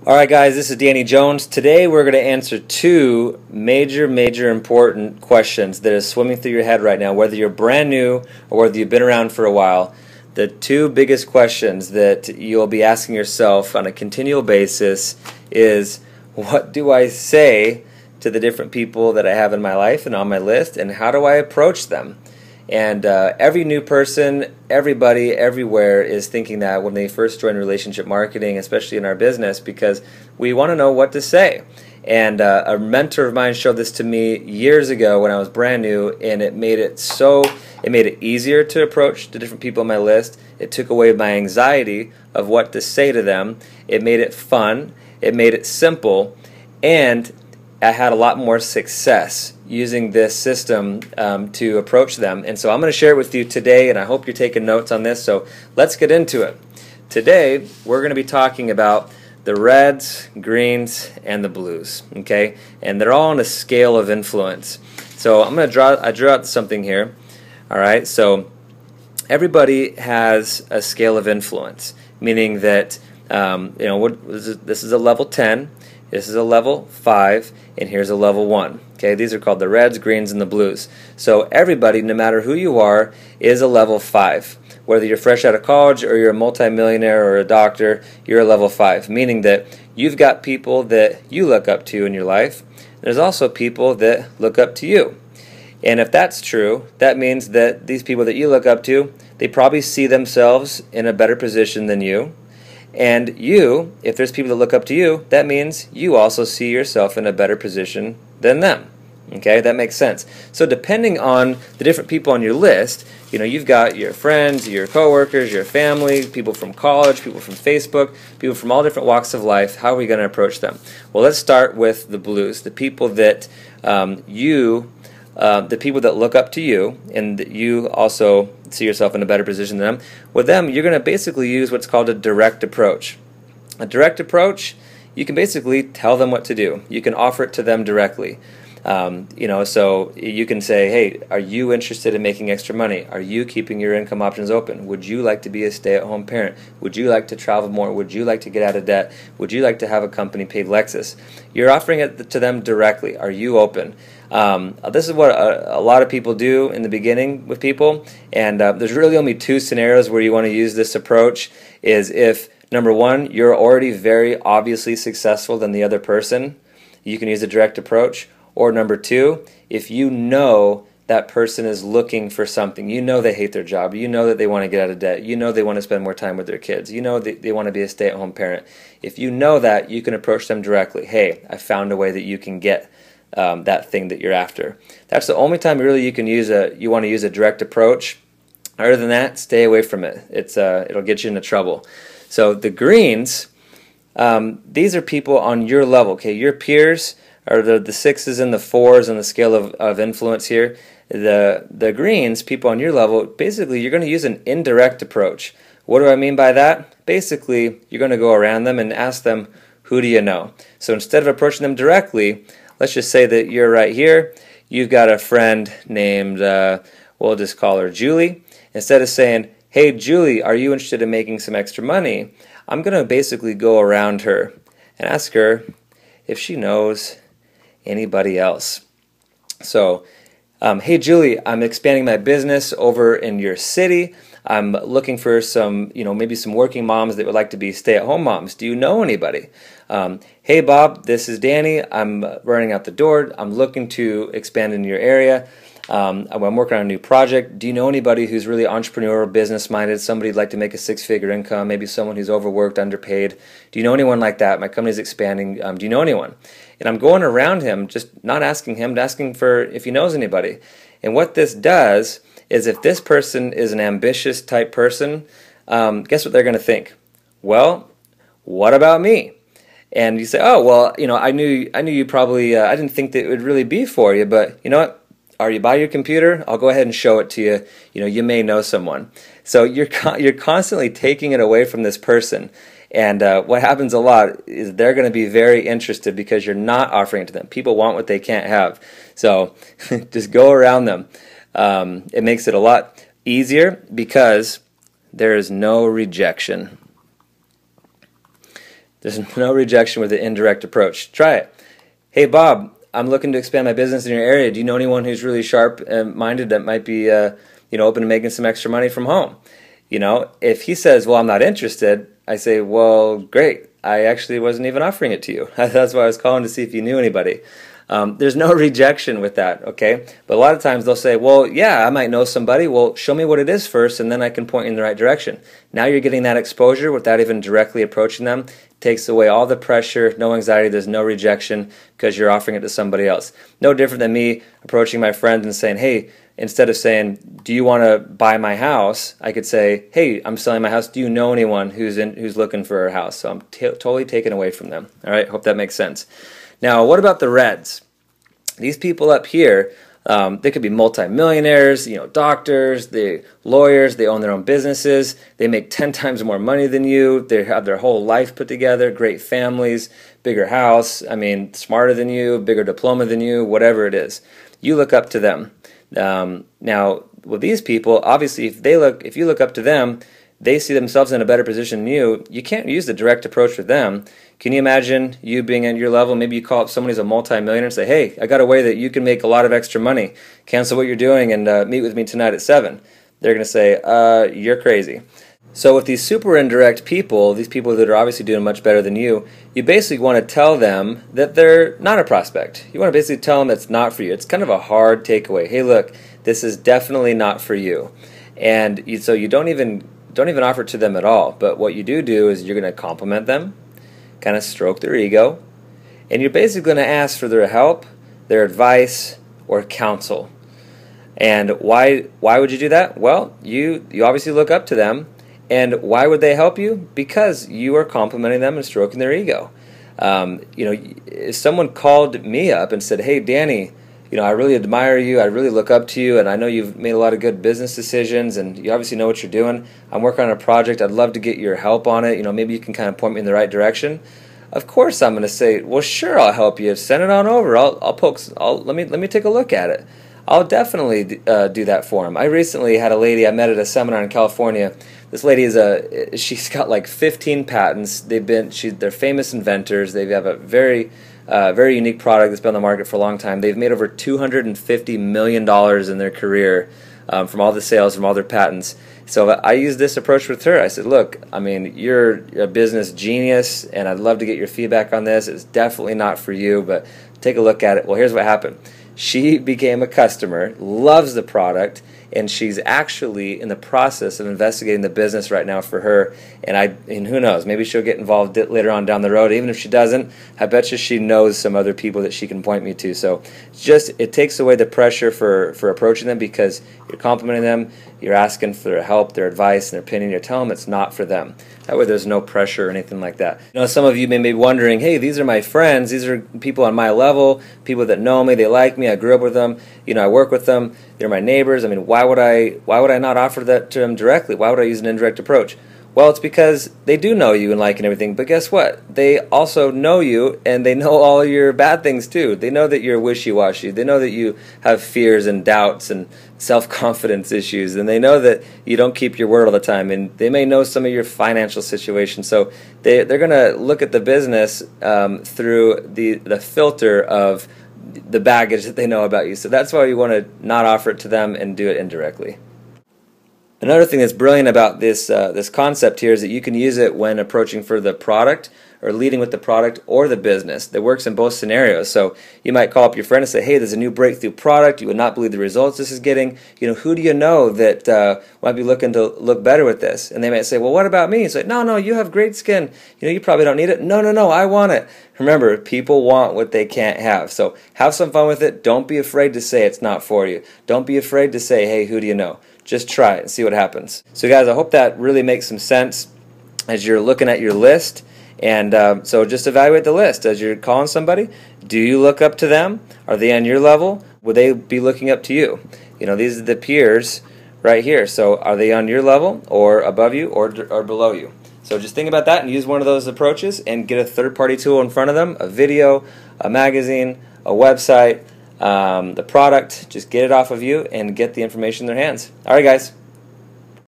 Alright guys, this is Danny Jones. Today we're going to answer two major important questions that are swimming through your head right now, whether you're brand new or whether you've been around for a while. The two biggest questions that you'll be asking yourself on a continual basis is, what do I say to the different people that I have in my life and on my list, and how do I approach them? And every new person, everybody, everywhere is thinking that when they first join relationship marketing, especially in our business, because we want to know what to say. And a mentor of mine showed this to me years ago when I was brand new, and it made it easier to approach the different people on my list. It took away my anxiety of what to say to them. It made it fun. It made it simple, and I had a lot more success using this system to approach them. And so I'm going to share it with you today, and I hope you're taking notes on this. So let's get into it. Today we're going to be talking about the reds, greens, and the blues. Okay, and they're all on a scale of influence. So I drew out something here. All right, so everybody has a scale of influence, meaning that this is a level 10. This is a level 5, and here's a level 1. Okay, these are called the reds, greens, and the blues. So everybody, no matter who you are, is a level 5. Whether you're fresh out of college or you're a multimillionaire or a doctor, you're a level 5, meaning that you've got people that you look up to in your life. There's also people that look up to you. And if that's true, that means that these people that you look up to, they probably see themselves in a better position than you. And you, if there's people that look up to you, that means you also see yourself in a better position than them. Okay, that makes sense. So depending on the different people on your list, you've got your friends, your coworkers, your family, people from college, people from Facebook, people from all different walks of life. How are we going to approach them? Well, let's start with the blues, the people that the people that look up to you, and that you also see yourself in a better position than them. With them, you're going to basically use what's called a direct approach. A direct approach, you can basically tell them what to do. You can offer it to them directly. So you can say, hey, are you interested in making extra money? Are you keeping your income options open? Would you like to be a stay-at-home parent? Would you like to travel more? Would you like to get out of debt? Would you like to have a company-paid Lexus? You're offering it to them directly. Are you open? This is what a lot of people do in the beginning with people, and there's really only two scenarios where you want to use this approach. Is if, number one, you're already very obviously successful than the other person, you can use a direct approach. Or number two, if you know that person is looking for something, you know they hate their job, you know that they want to get out of debt, you know they want to spend more time with their kids, you know they want to be a stay-at-home parent. If you know that, you can approach them directly. Hey, I found a way that you can get that thing that you're after. That's the only time really you want to use a direct approach. Other than that, stay away from it. It'll get you into trouble. So the greens, these are people on your level. Okay, your peers are the 6s and the 4s on the scale of influence here. The greens, people on your level, basically you're going to use an indirect approach. What do I mean by that? Basically, you're going to go around them and ask them, who do you know? So instead of approaching them directly, let's just say that you're right here. You've got a friend named, we'll just call her Julie. Instead of saying, hey Julie, are you interested in making some extra money? I'm going to basically go around her and ask her if she knows anybody else. So, hey Julie, I'm expanding my business over in your city. I'm looking for some, maybe some working moms that would like to be stay-at-home moms. Do you know anybody? Hey Bob, this is Danny. I'm running out the door. I'm looking to expand in your area. I'm working on a new project. Do you know anybody who's really entrepreneurial, business-minded, somebody who'd like to make a 6-figure income, maybe someone who's overworked, underpaid? Do you know anyone like that? My company's expanding. Do you know anyone? And I'm going around him, just not asking him, but asking for if he knows anybody. And what this does is, if this person is an ambitious type person, guess what they're going to think? Well, what about me? And you say, oh, well, I knew you probably, I didn't think that it would really be for you, but you know what? Are you by your computer? I'll go ahead and show it to you. You may know someone. So you're constantly taking it away from this person. And what happens a lot is they're going to be very interested because you're not offering it to them. People want what they can't have. So just go around them. It makes it a lot easier because there is no rejection. There's no rejection with the indirect approach. Try it. Hey, Bob, I'm looking to expand my business in your area. Do you know anyone who's really sharp-minded that might be open to making some extra money from home? If he says, well, I'm not interested, I say, well, great. I actually wasn't even offering it to you. That's why I was calling to see if you knew anybody. There's no rejection with that, okay? But a lot of times they'll say, well, yeah, I might know somebody. Well, show me what it is first, and then I can point you in the right direction. Now you're getting that exposure without even directly approaching them. It takes away all the pressure, no anxiety, there's no rejection because you're offering it to somebody else. No different than me approaching my friend and saying, hey, instead of saying, do you want to buy my house? I could say, hey, I'm selling my house. Do you know anyone who's looking for a house? So I'm totally taken away from them. All right, hope that makes sense. Now, what about the reds? These people up here, they could be multimillionaires, doctors, they lawyers, they own their own businesses, they make 10 times more money than you, they have their whole life put together, great families, bigger house, smarter than you, bigger diploma than you, whatever it is. You look up to them. Now, with these people, obviously, if you look up to them, they see themselves in a better position than you. You can't use the direct approach with them. Can you imagine you being at your level? Maybe you call up someone who's a multi-millionaire and say, hey, I got a way that you can make a lot of extra money. Cancel what you're doing and meet with me tonight at 7. They're going to say, you're crazy. So with these super indirect people, these people that are obviously doing much better than you basically want to tell them that they're not a prospect. You want to basically tell them it's not for you. It's kind of a hard takeaway. Hey, look, this is definitely not for you. And so you don't even offer it to them at all. But what you do is you're going to compliment them, kind of stroke their ego, and you're basically going to ask for their help, their advice, or counsel. And why would you do that? Well, you obviously look up to them. And why would they help you? Because you are complimenting them and stroking their ego. If someone called me up and said, hey, Danny, I really admire you, I really look up to you, and I know you've made a lot of good business decisions, and you obviously know what you're doing. I'm working on a project, I'd love to get your help on it. Maybe you can kind of point me in the right direction. Of course I'm going to say, well, sure, I'll help you. Send it on over. Let me take a look at it. I'll definitely do that for him. I recently had a lady I met at a seminar in California. This lady she's got like 15 patents. They're famous inventors. They have a very unique product that's been on the market for a long time. They've made over $250 million in their career from all the sales, from all their patents. So I used this approach with her. I said, look, you're a business genius, and I'd love to get your feedback on this. It's definitely not for you, but take a look at it. Well, here's what happened. She became a customer, loves the product, and she's actually in the process of investigating the business right now for her. And who knows, maybe she'll get involved later on down the road. Even if she doesn't, I bet you she knows some other people that she can point me to. So it takes away the pressure for approaching them, because you're complimenting them, you're asking for their help, their advice, and their opinion. You're telling them it's not for them. That way there's no pressure or anything like that. Some of you may be wondering, hey, these are my friends, these are people on my level, people that know me, they like me, I grew up with them, I work with them, they're my neighbors. Why would I not offer that to them directly? Why would I use an indirect approach? Well, it's because they do know you and like and everything, but guess what? They also know you, and they know all your bad things too. They know that you're wishy-washy. They know that you have fears and doubts and self-confidence issues, and they know that you don't keep your word all the time, and they may know some of your financial situation. So they're going to look at the business through the filter of the baggage that they know about you. So that's why you want to not offer it to them and do it indirectly. Another thing that's brilliant about this concept here is that you can use it when approaching for the product or leading with the product or the business. That works in both scenarios. So you might call up your friend and say, hey, there's a new breakthrough product. You would not believe the results this is getting. Who do you know that might be looking to look better with this? And they might say, well, what about me? It's like, no, you have great skin. You probably don't need it. No, I want it. Remember, people want what they can't have. So have some fun with it. Don't be afraid to say it's not for you. Don't be afraid to say, hey, who do you know? Just try it and see what happens. So guys, I hope that really makes some sense as you're looking at your list. And so just evaluate the list. As you're calling somebody, do you look up to them? Are they on your level? Would they be looking up to you? These are the peers right here. So are they on your level or above you or below you? So just think about that and use one of those approaches and get a third-party tool in front of them, a video, a magazine, a website, the product. Just get it off of you and get the information in their hands. All right, guys.